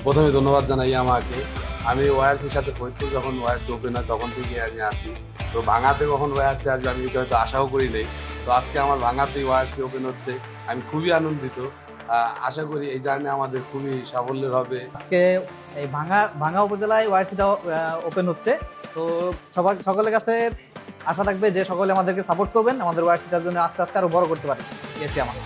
প্রথমে ধন্যবাদ জানাই আমাকে। আমি ওয়ারসির সাথে ফরিদপুর যখন ওয়ারসি ওপেন হয় তখন থেকে আমি আসি। তো ভাঙাতে কখন ওয়ারসি আসবে আমি এটা হয়তো আশাও করি নাই। তো আজকে আমার ভাঙাতেই ওয়ারসি ওপেন হচ্ছে, আমি খুবই আনন্দিত। আশা করি এই জার্নি আমাদের খুবই সাফল্যের হবে। আজকে এই ভাঙা ভাঙা উপজেলায় ওয়াইসিটা ওপেন হচ্ছে। তো সকলের কাছে আশা থাকবে যে সকলে আমাদেরকে সাপোর্ট করবেন, আমাদের ওয়াইসিটার জন্য আস্তে আস্তে আরো বড় করতে পারি। এসি আমার